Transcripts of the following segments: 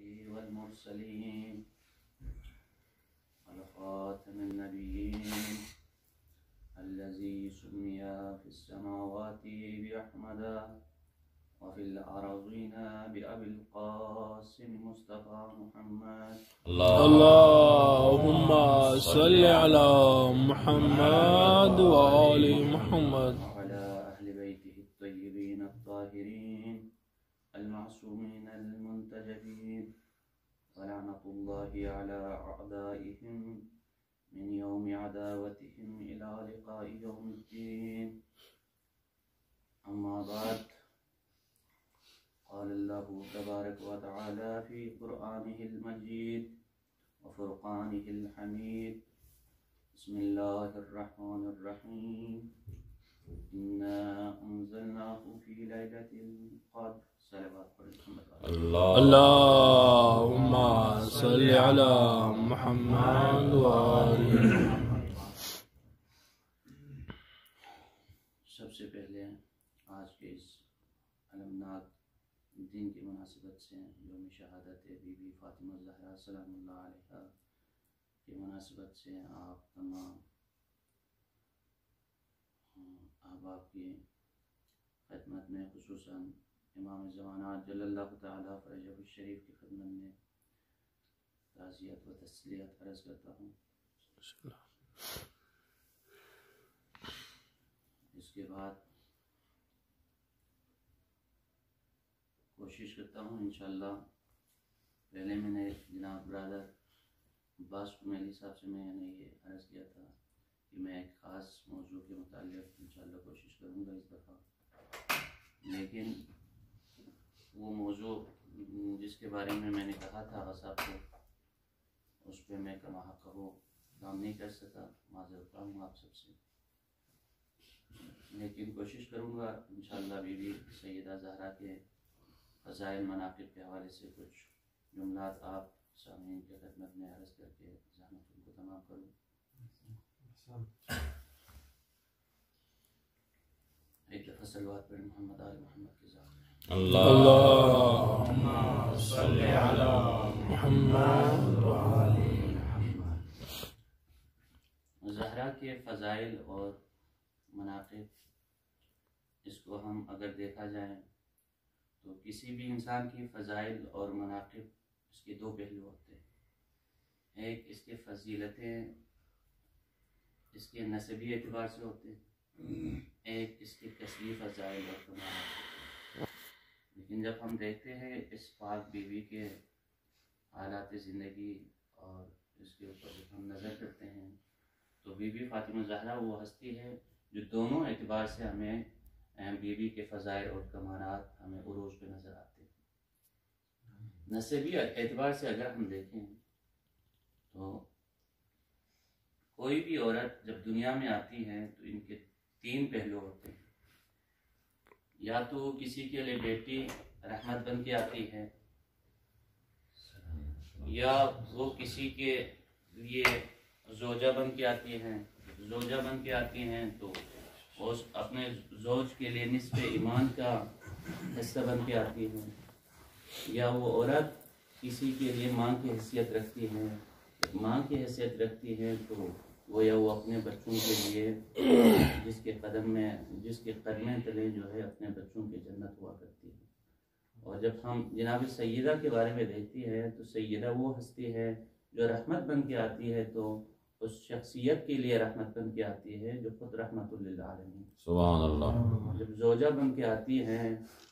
والمرسلين الخاتم النبيين الذي سمي في السماوات بأحمد وفي الأراضين بأبي القاسم مصطفى محمد. اللهم صل على محمد وآل محمد وعلى أهل بيته الطيبين الطاهرين المعصومين المنتجبين ولعنة الله على أعدائهم من يوم عداوتهم إلى لقاء يوم الدين. أما بعد، قال الله تبارك وتعالى في قرآنه المجيد وفرقانه الحميد. بسم الله الرحمن الرحيم. إنا أنزلناه في ليلة القدر. صلوات محمد. اللهم صل على محمد وآل محمد. سب سے پہلے آج کے اس علمناک دن کی مناسبت سے یوم شہادت بی بی فاطمہ الزہرا سلام اللہ علیہا کی مناسبت سے آپ تمام احباب کی خدمت میں، خصوصاً امام زمانات جل اللہ تعالیٰ فرجہ الشریف کی خدمت میں تعزیت و تسلیت عرض کرتا ہوں۔ اس کے بعد کوشش کرتا ہوں انشاءاللہ، پہلے میں نے جناب برادر عباس کمیلی صاحب سے میں نے یہ عرض کیا تھا کہ میں ایک خاص موضوع کے متعلق انشاءاللہ کوشش کروں گا اس دفعہ، لیکن وہ موضوع جس کے بارے میں نے کہا تھا آغا صاحب کو، اس پہ میں کما حق ہو کام نہیں کر سکا، معذرت خواہ ہوں آپ سب سے، لیکن کوشش کروں گا انشاءاللہ بی بی سیدہ زہرا کے فضائل مناقب کے حوالے سے کچھ جملات آپ سامعین کی خدمت میں عرض کر کے زحمت ان کو تمام کروں۔ ایک دفعہ صلوات پر محمد آل محمد کی ذات میں۔ اللهم صل على محمد وآل محمد۔ زہرا کے فضائل اور مناقب، اس کو ہم اگر دیکھا جائے تو کسی بھی انسان کی فضائل اور مناقب اس کے دو پہلو ہوتے ہیں۔ ایک اس کے فضیلتیں اس کے نسبی اعتبار سے ہوتے ہیں، ایک اس کے کسبی فضائل اور کمالات۔ لیکن جب ہم دیکھتے ہیں اس پاک بیوی کے حالات زندگی اور اس کے اوپر جب ہم نظر کرتے ہیں تو بی بی فاطمہ زہرا وہ ہستی ہے جو دونوں اعتبار سے ہمیں بی بی کے فضائل اور کمالات ہمیں عروج پہ نظر آتے ہیں۔ نسبی اعتبار سے اگر ہم دیکھیں تو کوئی بھی عورت جب دنیا میں آتی ہے تو ان کے تین پہلو ہوتے ہیں، یا تو کسی کے لیے بیٹی رحمت بن کے آتی ہے، یا وہ کسی کے لیے زوجہ بن کے آتی ہیں۔ زوجہ بن کے آتی ہیں تو وہ اپنے زوج کے لیے نصف ایمان کا حصہ بن کے آتی ہیں، یا وہ عورت کسی کے لیے ماں کی حیثیت رکھتی ہے۔ ماں کی حیثیت رکھتی ہے تو گویا وہ اپنے بچوں کے لیے جس کے قدمیں تلے جو ہے اپنے بچوں کی جنت ہوا کرتی ہے۔ اور جب ہم جناب سیدہ کے بارے میں دیکھتی ہے تو سیدہ وہ ہستی ہے جو رحمت بن کے آتی ہے، تو اس شخصیت کے لیے رحمت بن کے آتی ہے جو خود رحمت للعالمین۔ سبحان اللہ۔ جب زوجہ بن کے آتی ہے،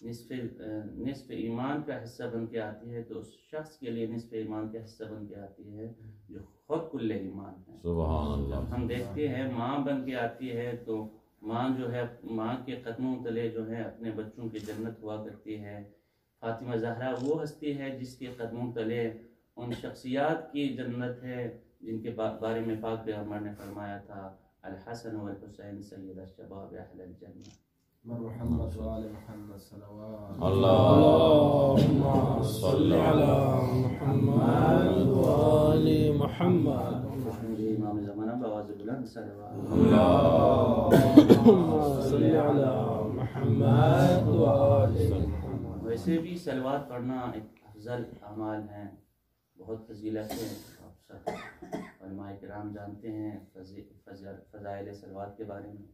نصف ایمان کا حصہ بن کے آتی ہے، تو اس شخص کے لیے نصف ایمان کا حصہ بن کے آتی ہے جو خود کل ایمان ہے۔ سبحان اللہ۔ جب ہم دیکھتے ہیں ماں بن کے آتی ہے تو ماں جو ہے ماں کے قدموں تلے جو ہے اپنے بچوں کی جنت ہوا کرتی ہے۔ فاطمہ زہرا وہ ہستی ہے جس کے قدموں تلے ان شخصیات کی جنت ہے جن کے بارے میں پاک پیغمبر نے فرمایا تھا الحسن والحسین سید الشباب اہل الجنہ۔ محمد وآل محمد صلوات اللهم صل على محمد وآل محمد۔ امام زمانہ بآواز بلند صلوات اللهم صل على محمد وآل محمد۔ ویسے بھی صلوات پڑھنا ایک افضل اعمال ہیں، بہت فضیلت ہے. آپ سب علماء کرام جانتے ہیں فضائل صلوات کے بارے میں.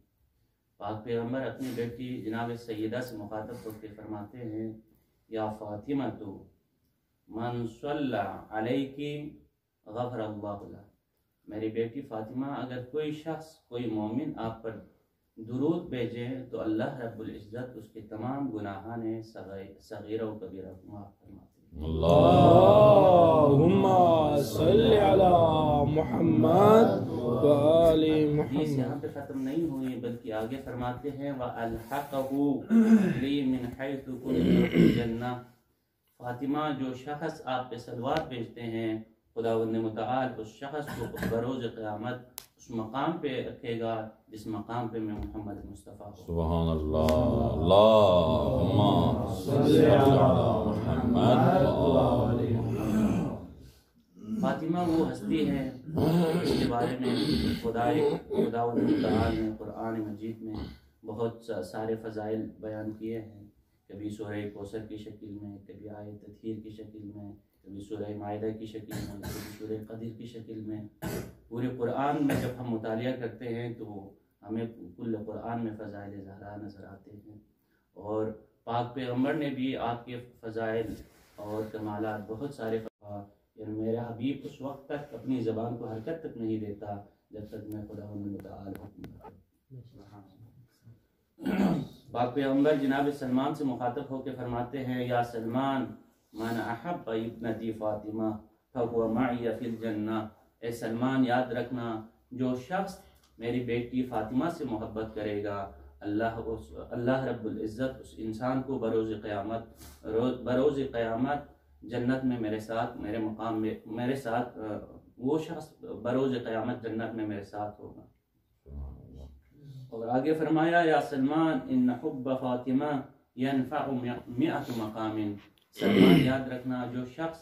پاک پیغمبر اپنی بیٹی جناب سیدہ سے مخاطب ہو کے فرماتے ہیں یا فاطمہ تو من صلی علیکی غفر اللہ لہ. میری بیٹی فاطمہ، اگر کوئی شخص، کوئی مومن آپ پر درود بھیجے تو اللہ رب العزت اس کے تمام گناہان صغیرہ و کبیرہ کو معاف فرماتے ہیں. اللہم صلی علی محمد و آل حدیث محمد. یہاں پہ ختم نہیں ہوئی بلکہ آگے فرماتے ہیں وَأَلْحَقَهُ لِي مِنْ حَيْثُ كُنْتُ فِي الْجَنَّةِ. فاطمہ، جو شخص آپ پہ صلوات بھیجتے ہیں خداوند متعال اس شخص کو بروز قیامت اس مقام پہ رکھے گا جس مقام پہ میں محمد مصطفیٰ ہوں. سبحان اللہ. اللہم صلی علی محمد و آل محمد. فاطمہ وہ ہستی ہے جس کے بارے میں خداوند متعال نے قرآن مجید میں بہت سارے فضائل بیان کیے ہیں. کبھی سورہ کوثر کی شکل میں، کبھی آیت تطہیر کی شکل میں، کبھی سورہ مائدہ کی شکل میں، کبھی سورہ قدر کی شکل میں. پورے قرآن میں جب ہم مطالعہ کرتے ہیں تو ہمیں کل قرآن میں فضائل زہرا نظر آتے ہیں. اور پاک پیغمبر نے بھی آپ کے فضائل اور کمالات بہت سارے یعنی میرا حبیب اس وقت تک اپنی زبان کو حرکت تک نہیں دیتا جب تک میں خداوند متعال حکم کرتا. پاک پیغمبر جناب سلمان سے مخاطب ہو کے فرماتے ہیں یا سلمان من احب ابنتی فاطمہ فهو معی فی الجنہ. اے سلمان، یاد رکھنا جو شخص میری بیٹی فاطمہ سے محبت کرے گا اللہ رب العزت اس انسان کو بروز قیامت جنت میں میرے ساتھ، میرے مقام میں میرے ساتھ، وہ شخص بروز قیامت جنت میں میرے ساتھ ہوگا. اور آگے فرمایا یا سلمان ان حب فاطمہ ینفع 100 مقام. سلمان، یاد رکھنا جو شخص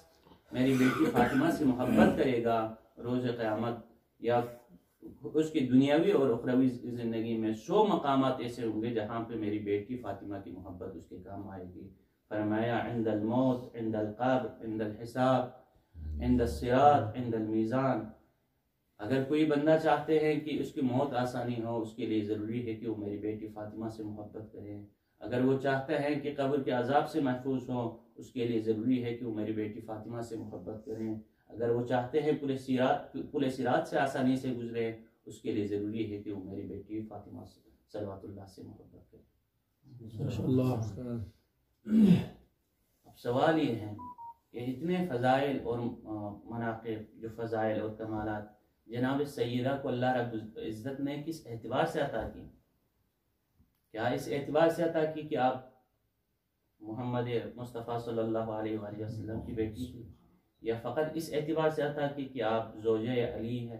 میری بیٹی فاطمہ سے محبت کرے گا روز قیامت یا اس کی دنیاوی اور اخروی زندگی میں 100 مقامات ایسے ہوں گے جہاں پہ میری بیٹی فاطمہ کی محبت اس کے کام آئے گی. فرمایا عند الموت، عند القبر، عند الحساب، عند الصراط، عند المیزان. اگر کوئی بندہ چاہتے ہیں کہ اس کی موت آسانی ہو، اس کے لیے ضروری ہے کہ وہ میری بیٹی فاطمہ سے محبت کرے. اگر وہ چاہتا ہے کہ قبر کے عذاب سے محفوظ ہو، اس کے لیے ضروری ہے کہ وہ میری بیٹی فاطمہ سے محبت کریں. اگر وہ چاہتے ہیں پل صراط سے آسانی سے گزرے، اس کے لیے ضروری ہے کہ وہ میری بیٹی فاطمہ صلوات اللہ سے محبت کرے. ماشاءاللہ. اب سوال یہ ہے کہ اتنے فضائل اور مناقب، جو فضائل اور کمالات جناب سیدہ کو اللہ رب العزت نے کس اعتبار سے عطا کی؟ کیا اس اعتبار سے عطا کی کہ آپ محمد مصطفیٰ صلی اللہ علیہ وآلہ وسلم کی بیٹی تھی، یا فقط اس اعتبار سے عطا کی کہ آپ زوجہ علی ہے،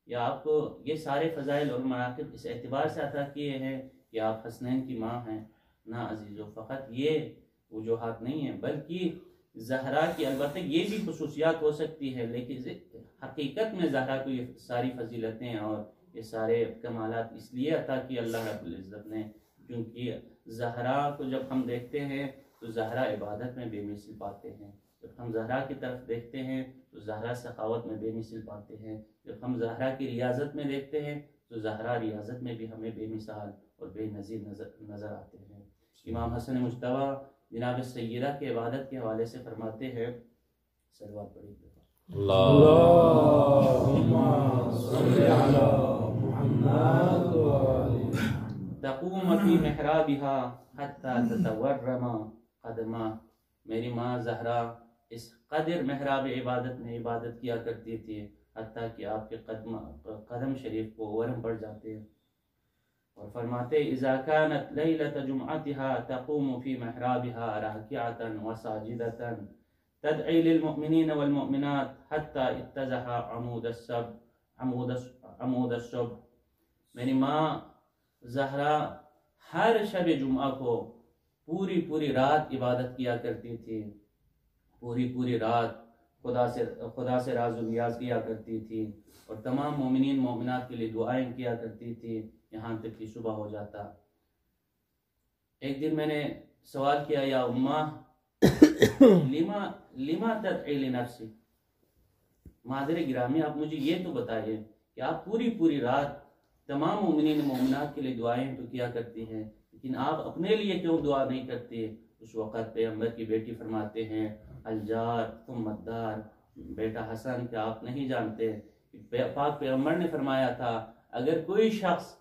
یا آپ کو یہ سارے فضائل اور مناقب اس اعتبار سے عطا کیے ہیں کہ آپ حسنین کی ماں ہیں؟ نہ عزیزو، فقط یہ وجوہات نہیں ہیں، بلکہ زہرا کی البتہ یہ بھی خصوصیات ہو سکتی ہے، لیکن حقیقت میں زہرا کو یہ ساری فضیلتیں اور یہ سارے کمالات اس لیے عطا کی اللہ رب العزت نے کیونکہ زہرا کو جب ہم دیکھتے ہیں تو زہرا عبادت میں بے مثل پاتے ہیں. جب ہم زہرا کی طرف دیکھتے ہیں تو زہرا سخاوت میں بے مثل پاتے ہیں. جب ہم زہرا کی ریاضت میں دیکھتے ہیں تو زہرا ریاضت میں بھی ہمیں بے مثال اور بے نظیر نظر آتے ہیں. امام حسن مجتبی جناب سیدہ کے عبادت کے حوالے سے فرماتے ہیں، صلوات پڑھی اللہم صلی علی محمد و آل محمد. تقوم فی محرابها حتی تتورم قدمہ. میری ماں زہرا اس قدر محراب عبادت میں عبادت کیا کرتی تھی حتیٰ کہ آپ کے قدم شریف کو ورم پڑ جاتے ہیں. اور فرماتے اذا كانت لیلۃ جمعتها تقوم في محرابها راکعة وساجدة تدعي للمؤمنین والمؤمنات حتى اتزح عمود الصبح. میری ماں زہرا ہر شب جمعہ کو پوری رات عبادت کیا کرتی تھی، پوری رات خدا سے راز و نیاز کیا کرتی تھی اور تمام مومنین مومنات کے لیے دعائیں کیا کرتی تھی یہاں تک کہ صبح ہو جاتا. ایک دن میں نے سوال کیا یا اماں لما تدعی لنفسی، معذر گرامی آپ مجھے یہ تو بتائیے کہ آپ پوری رات تمام مومنین مومنات کے لیے دعائیں تو کیا کرتی ہیں، لیکن آپ اپنے لیے کیوں دعا نہیں کرتے؟ اس وقت پیغمبر کی بیٹی فرماتے ہیں الجار ثم الدار، بیٹا حسن کیا آپ نہیں جانتے پاک پیغمبر نے فرمایا تھا اگر کوئی شخص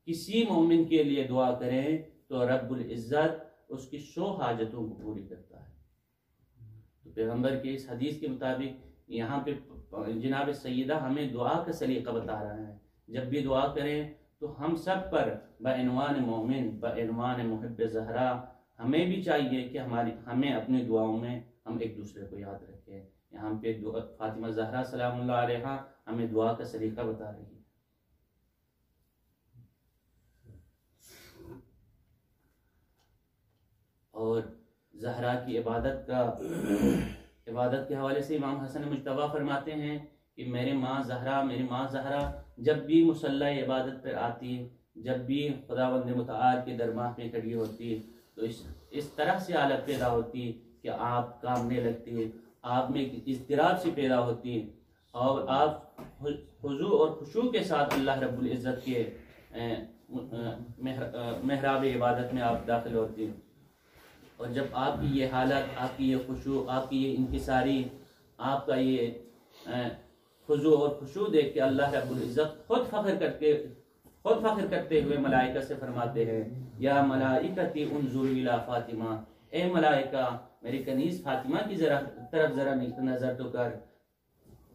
کسی مومن کے لیے دعا کرے تو رب العزت اس کی 100 حاجتوں کو پوری کرتا ہے۔ تو پیغمبر کے اس حدیث کے مطابق یہاں پہ جناب سیدہ ہمیں دعا کا سلیقہ بتا رہا ہے، جب بھی دعا کریں تو ہم سب پر بعنوان مومن بعنوان محب زہرا ہمیں بھی چاہیے کہ ہمیں اپنی دعاؤں میں ہم ایک دوسرے کو یاد رکھیں۔ یہاں پہ فاطمہ زہرا سلام اللہ علیہا ہمیں دعا کا سلیقہ بتا رہی ہے۔ اور زہرا کی عبادت کے حوالے سے امام حسن مجتبیٰ فرماتے ہیں کہ میری ماں زہرا جب بھی مصلی عبادت پر آتی، جب بھی خداوند متعال کے دربار میں کھڑی ہوتی تو اس طرح سے حالت پیدا ہوتی کہ آپ کانپنے لگتی، آپ میں اضطراب سے پیدا ہوتی اور آپ خضوع اور خشوع کے ساتھ اللہ رب العزت کے محراب عبادت میں آپ داخل ہوتی، اور جب آپ کی یہ حالت، آپ کی یہ خشوع، آپ کی یہ انکساری، آپ کا یہ خضوع اور خشوع دیکھ کے اللہ رب العزت خود فخر کرتے ہوئے ملائکہ سے فرماتے ہیں یا ملائکتی انظروا الی فاطمہ، اے ملائکہ میری کنیز فاطمہ کی طرف ذرا نظر تو کر،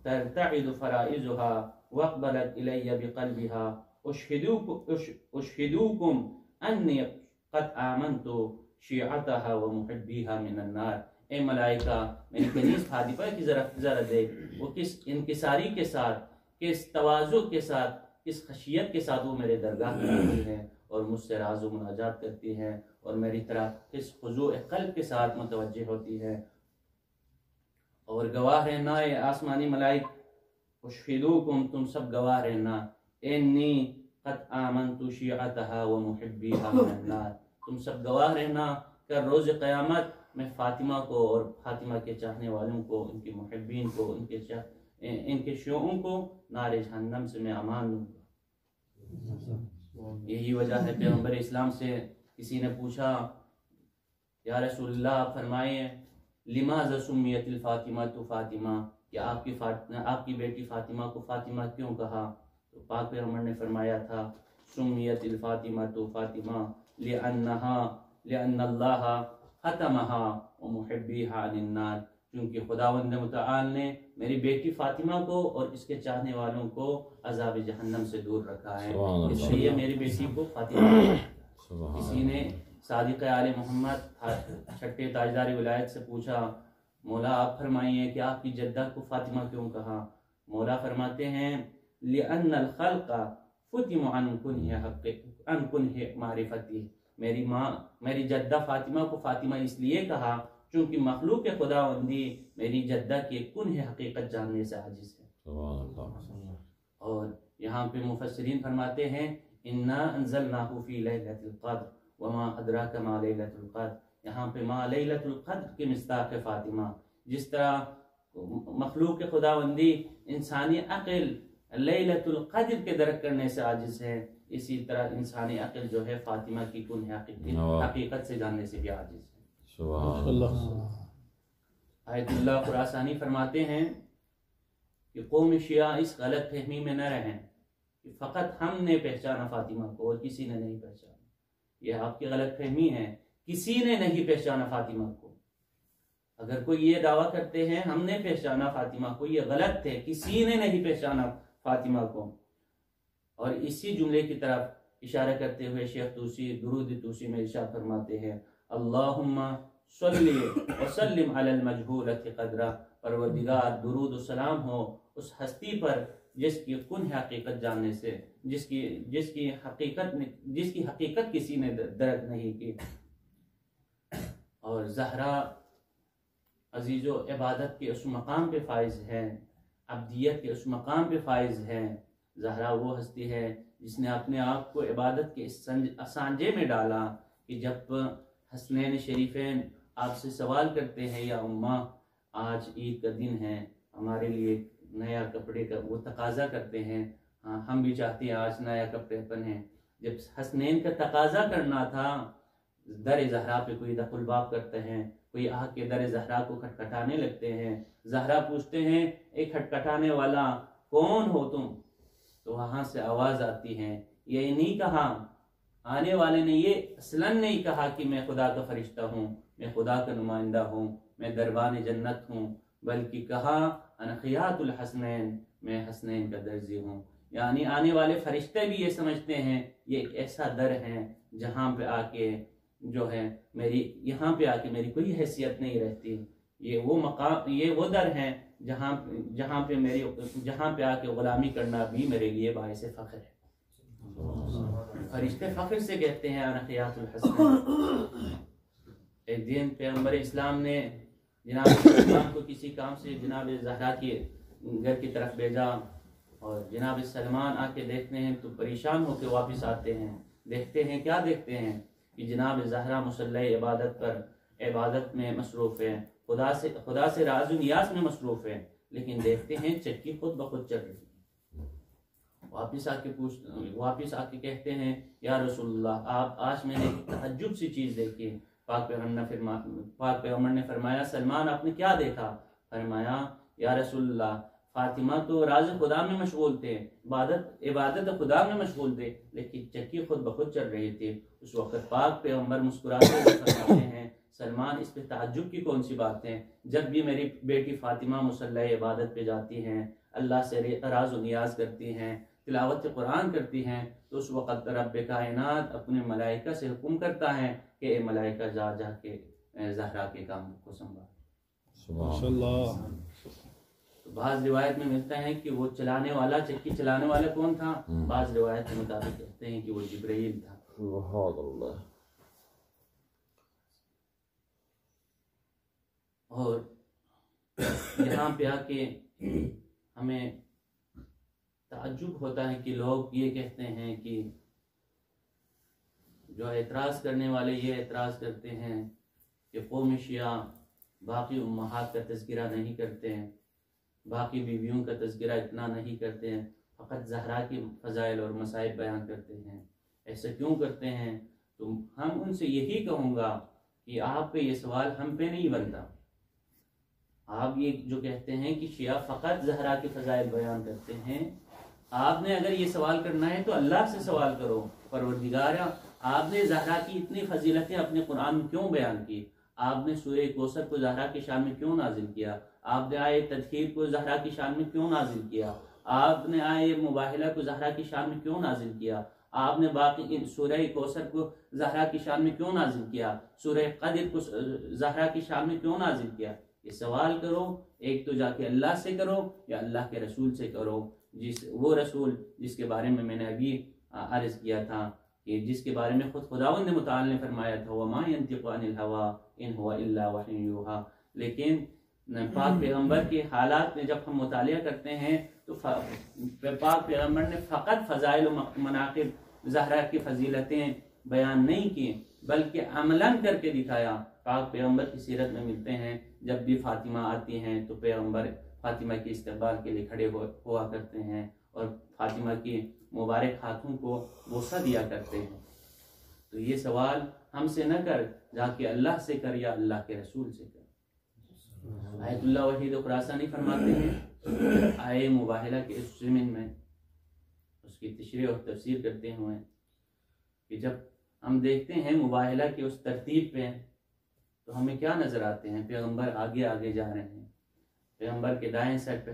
ترتعد فرائضها واقبلت الی بقلبها اشہدوکم انی قد آمنت شیعتها ومحبیها من النار۔ اے ملائکہ میری کنیز فاطمہ کی ذرا دیکھ، وہ کس انکساری کے ساتھ، کس تواضع کے ساتھ، کس خشیت کے ساتھ وہ میرے درگاہ میں آتی ہیں اور مجھ سے راز و مناجات کرتی ہیں اور میری طرف کس خضوع قلب کے ساتھ متوجہ ہوتی ہے۔ اور گواہ رہنا اے آسمانی ملائک، اشہدوکم تم سب گواہ رہنا، انی قد آمنت شیعتها ومحبیها من النار، تم سب گواہ رہنا کہ روز قیامت میں فاطمہ کو اور فاطمہ کے چاہنے والوں کو، ان کے محبین کو، ان کے شیعوں کو نار جہنم سے میں امان دوں گا۔ یہی وجہ ہے پیغمبر اسلام سے کسی نے پوچھا یا رسول اللہ آپ فرمائیں لماذا سمیت الفاطمہ تو فاطمہ، کہ آپ کی بیٹی فاطمہ کو فاطمہ کیوں کہا؟ تو پاک پیغمبر نے فرمایا تھا سمیت الفاطمہ تو فاطمہ لأن اللہ ختمها ومحبیها عن النار، کیونکہ خداوند متعال نے میری بیٹی فاطمہ کو اور اس کے چاہنے والوں کو عذاب جہنم سے دور رکھا ہے، اس لیے میری بیٹی کو فاطمہ۔ کسی نے صادق آل محمد چھٹے تاجدار ولایت سے پوچھا مولا آپ فرمائیے کہ آپ کی جدہ کو فاطمہ کیوں کہا؟ مولا فرماتے ہیں لأن الخلق فتم عن کنہ معرفتی، میری جدہ فاطمہ کو فاطمہ اس لیے کہا چونکہ مخلوق خداوندی میری جدہ کے کنہ حقیقت جاننے سے عاجز ہے۔ اور یہاں پہ مفسرین فرماتے ہیں انا انزلناہ فی لیلۃ القدر وما ادراک ما لیلۃ القدر، یہاں پہ ما لیلۃ القدر کے مصداق فاطمہ، جس طرح مخلوق خداوندی انسانی عقل لیلۃ القدر کے درک کرنے سے عاجز ہے، اسی طرح انسانی عقل جو ہے فاطمہ کی کنہ حقیقت سے جاننے سے بھی عاجز ہے۔ آیت اللہ خراسانی فرماتے ہیں کہ قوم شیعہ اس غلط فہمی میں نہ رہیں کہ فقط ہم نے پہچانا فاطمہ کو اور کسی نے نہیں پہچانا، یہ آپ کی غلط فہمی ہے، کسی نے نہیں پہچانا فاطمہ کو۔ اگر کوئی یہ دعویٰ کرتے ہیں ہم نے پہچانا فاطمہ کو، یہ غلط ہے، کسی نے نہیں پہچانا فاطمہ کو۔ اور اسی جملے کی طرف اشارہ کرتے ہوئے شیخ توسی درود توسی میں ارشاد فرماتے ہیں اللہم صلی وسلم علی المجہولۃ قدرہ، پروردگار درود و سلام ہو اس ہستی پر جس کی کنہ حقیقت جاننے سے، جس کی حقیقت کسی نے درک نہیں کی۔ اور زہرا عزیز و عبادت کے اس مقام پہ فائز ہے، عبدیت کے اس مقام پہ فائز ہے۔ زہرا وہ ہستی ہے جس نے اپنے آپ کو عبادت کے اس سانجے میں ڈالا کہ جب حسنین شریفین آپ سے سوال کرتے ہیں یا اماں آج عید کا دن ہے، ہمارے لیے نیا کپڑے کا وہ تقاضا کرتے ہیں، ہاں ہم بھی چاہتے ہیں آج نیا کپڑے پہنیں۔ جب حسنین کا تقاضا کرنا تھا، در زہرا پہ کوئی دخل باب کرتے ہیں، کوئی آ کے در زہرا کو کھٹکھٹانے لگتے ہیں۔ زہرا پوچھتے ہیں ایک کھٹکھٹانے والا کون ہو تم؟ تو وہاں سے آواز آتی ہے، یہ نہیں کہا آنے والے نے، یہ اصلاً نہیں کہا کہ میں خدا کا فرشتہ ہوں، میں خدا کا نمائندہ ہوں، میں دربان جنت ہوں، بلکہ کہا انا خیاط الحسنین، میں حسنین کا درزی ہوں۔ یعنی آنے والے فرشتے بھی یہ سمجھتے ہیں یہ ایک ایسا در ہے جہاں پہ آ کے جو ہے یہاں پہ آ کے میری کوئی حیثیت نہیں رہتی، یہ وہ مقام، یہ وہ در ہے جہاں پہ آ کے غلامی کرنا بھی میرے لیے باعث فخر ہے۔ فرشتے فخر سے کہتے ہیں انا خیاط الحسنین۔ ایک دن پیغمبر اسلام نے جناب سلمان کو کسی کام سے جناب زہرا کے گھر کی طرف بھیجا، اور جناب سلمان آ کے دیکھتے ہیں تو پریشان ہو کے واپس آتے ہیں۔ دیکھتے ہیں کیا دیکھتے ہیں کہ جناب زہرا مصلی عبادت میں مصروف ہے، خدا سے راز و نیاز میں مصروف ہے، لیکن دیکھتے ہیں چکی خود بخود چل رہی ہے۔ واپس آ کے کہتے ہیں یا رسول اللہ آپ آج میں نے ایک تعجب سی چیز دیکھی۔ پاک پیغمبر نے فرمایا سلمان آپ نے کیا دیکھا؟ فرمایا یا رسول اللہ فاطمہ تو راز خدا میں مشغول تھے، عبادت خدا میں مشغول تھے، لیکن چکی خود بخود چل رہی تھی۔ اس وقت پاک پیغمبر مسکراتے ہوئے فرماتے ہیں سلمان اس پہ تعجب کی کون سی بات ہے؟ جب بھی میری بیٹی فاطمہ مصلی عبادت پہ جاتی ہیں، اللہ سے راز و نیاز کرتی ہیں، تلاوت قرآن کرتی ہیں، تو اس وقت رب کائنات اپنے ملائکہ سے حکم کرتا ہے کہ اے ملائکہ جا کے زہرا کے کام کو سنبھال۔ بعض روایت میں ملتا ہے کہ وہ چکی چلانے والا کون تھا؟ بعض روایت کے مطابق کہتے ہیں کہ وہ جبرائیل تھا۔ اور یہاں پہ آ کے ہمیں تعجب ہوتا ہے کہ لوگ یہ کہتے ہیں کہ جو اعتراض کرنے والے یہ اعتراض کرتے ہیں کہ قوم شیعہ باقی امہات کا تذکرہ نہیں کرتے ہیں، باقی بیویوں کا تذکرہ اتنا نہیں کرتے ہیں، فقط زہرا کی فضائل اور مصائب بیان کرتے ہیں۔ ایسا کیوں کرتے ہیں؟ تو ہم ان سے یہی کہوں گا کہ آپ پہ یہ سوال ہم پہ نہیں بنتا۔ آپ یہ جو کہتے ہیں کہ شیعہ فقط زہرا کی فضائل بیان کرتے ہیں، آپ نے اگر یہ سوال کرنا ہے تو اللہ سے سوال کرو، پروردگارا آپ نے زہرا کی اتنی فضیلتیں اپنے قرآن میں کیوں بیان کی؟ آپ نے سورہ کوثر کو زہرا کی شان میں کیوں نازل کیا؟ آپ نے آئے تطہیر کو زہرا کی شان میں کیوں نازل کیا؟ آپ نے آئے مباہلہ کو زہرا کی شان میں کیوں نازل کیا؟ آپ نے باقی سورہ کوثر کو زہرا کی شان میں کیوں نازل کیا؟ سورہ قدر کو زہرا کی شان میں کیوں نازل کیا؟ یہ سوال کرو، ایک تو جا کے اللہ سے کرو یا اللہ کے رسول سے کرو، وہ رسول جس کے بارے میں نے ابھی عرض کیا تھا کہ جس کے بارے میں خود خداوند متعال نے فرمایا تھا وَمَا يَنْطِقُ عَنِ الْهَوَىٰ إِنْ هُوَ إِلَّا وَحْيٌ يُوحَىٰ۔ لیکن پاک پیغمبر کے حالات میں جب ہم مطالعہ کرتے ہیں تو پاک پیغمبر نے فقط فضائل و مناقب زہرا کی فضیلتیں بیان نہیں کی بلکہ عملاً کر کے دکھایا۔ پاک پیغمبر کی سیرت میں ملتے ہیں جب بھی فاطمہ آتی ہیں تو پیغمبر فاطمہ کے استقبال کے لیے کھڑے ہوا کرتے ہیں اور فاطمہ کی مبارک ہاتھوں کو بوسہ دیا کرتے ہیں۔ تو یہ سوال ہم سے نہ کر، جا کے اللہ سے کر یا اللہ کے رسول سے کر۔ آیت اللہ وحید خراسانی فرماتے ہیں آئے مباہلہ کے اس ضمن میں اس کی تشریح اور تفسیر کرتے ہوئے کہ جب ہم دیکھتے ہیں مباہلہ کی اس ترتیب پہ تو ہمیں کیا نظر آتے ہیں؟ پیغمبر آگے آگے جا رہے ہیں، پیغمبر کے دائیں سائڈ پہ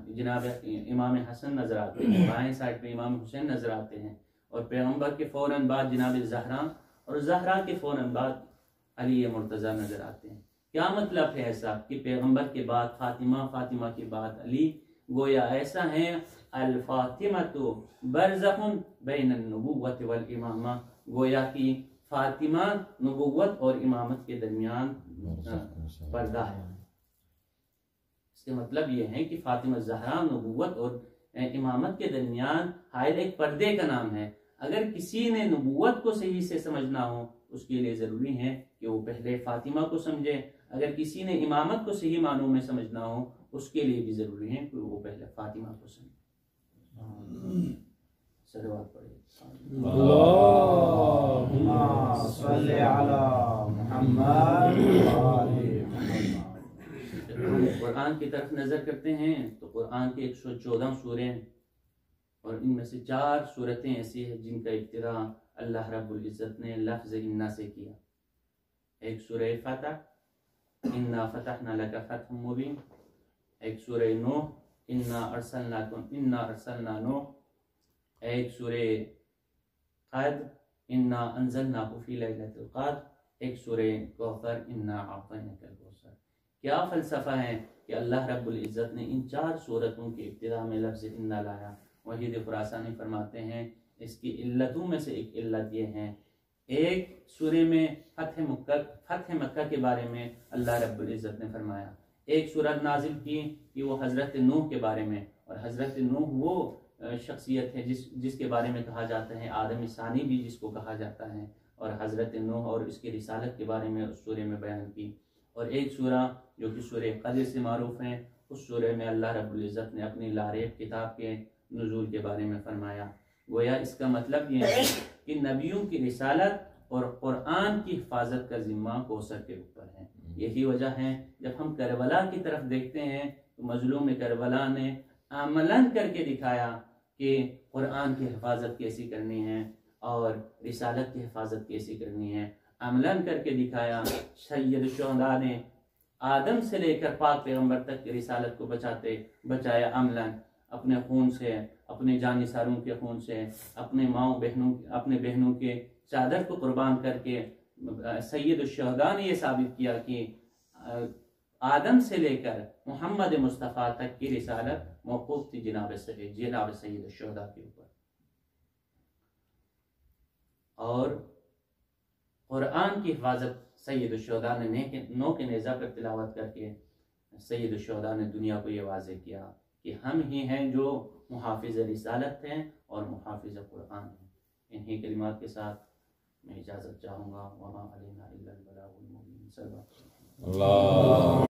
جناب امام حسن نظر آتے ہیں، بائیں سائڈ پہ امام حسین نظر آتے ہیں، اور پیغمبر کے فوراً بعد جناب زہرا اور زہرا کے فوراً بعد علی مرتضیٰ نظر آتے ہیں۔ کیا مطلب ہے ایسا کہ پیغمبر کے بعد فاطمہ، فاطمہ کے بعد علی؟ گویا ایسا ہے الفاطمۃ برزخ بین النبوۃ والامامہ، گویا کہ فاطمہ نبوت اور امامت کے درمیان پردہ ہے۔ اس کے مطلب یہ ہے کہ فاطمہ زہرا نبوت اور امامت کے درمیان حائل ایک پردے کا نام ہے۔ اگر کسی نے نبوت کو صحیح سے سمجھنا ہو اس کے لیے ضروری ہے کہ وہ پہلے فاطمہ کو سمجھے. اگر کسی نے امامت کو صحیح معنوں میں سمجھنا ہو اس کے لیے بھی ضروری ہے کہ وہ پہلے فاطمہ کو سمجھے. صلوات پڑھیے. اللہم صلی علی محمد وآل محمد. قرآن کی طرف نظر کرتے ہیں تو قرآن کے 114 سورے ہیں اور ان میں سے 4 سورتیں ایسی ہیں جن کا ابتدا اللہ رب العزت نے لفظ انا سے کیا. ایک سورہ فتح انا فتحنا لک فتح مبین، ایک سورہ نوح انا ارسلنا نوح، ایک سورہ قد انا انزلناہ فی لیلۃ القدر، ایک سورہ کوثر انا اعطیناک الکوثر. کیا فلسفہ ہے کہ اللہ رب العزت نے ان 4 سورتوں کی ابتدا میں لفظ انا لایا. وحید خراسانی فرماتے ہیں اس کی علتوں میں سے ایک علت یہ ہے، ایک سورے میں فتح مکہ کے بارے میں اللہ رب العزت نے فرمایا، ایک سورت نازل کی کہ وہ حضرت نوح کے بارے میں، اور حضرت نوح وہ شخصیت ہے جس کے بارے میں کہا جاتا ہے آدم ثانی بھی جس کو کہا جاتا ہے، اور حضرت نوح اور اس کی رسالت کے بارے میں اس سورے میں بیان کی. اور ایک سورہ جو کہ سورہ قدر سے معروف ہے، اس سورے میں اللہ رب العزت نے اپنی لاریب کتاب کے نزول کے بارے میں فرمایا. گویا اس کا مطلب یہ ہے کہ نبیوں کی رسالت اور قرآن کی حفاظت کا ذمہ کوثر کے اوپر ہے. یہی وجہ ہے جب ہم کربلا کی طرف دیکھتے ہیں تو مظلوم کربلا نے عملاً کر کے دکھایا کہ قرآن کی حفاظت کیسی کرنی ہے اور رسالت کی حفاظت کیسی کرنی ہے. عملاً کر کے دکھایا. سید الشہداء نے آدم سے لے کر پاک پیغمبر تک کی رسالت کو بچایا عملاً، اپنے خون سے، اپنے جانثاروں کے خون سے، اپنے بہنوں کے چادر کو قربان کر کے. سید الشہداء نے یہ ثابت کیا کہ آدم سے لے کر محمد مصطفیٰ تک کی رسالت موقوف تھی جناب سید الشہداء کے اوپر. اور قرآن کی حفاظت سید الشہداء نے نو کے نیزہ پر تلاوت کر کے سید الشہداء نے دنیا کو یہ واضح کیا کہ ہم ہی ہیں جو محافظ رسالت ہیں اور محافظ قرآن ہیں. انہی کلمات کے ساتھ میں اجازت چاہوں گا. وما علینا الا البلاغ المبین. اللہ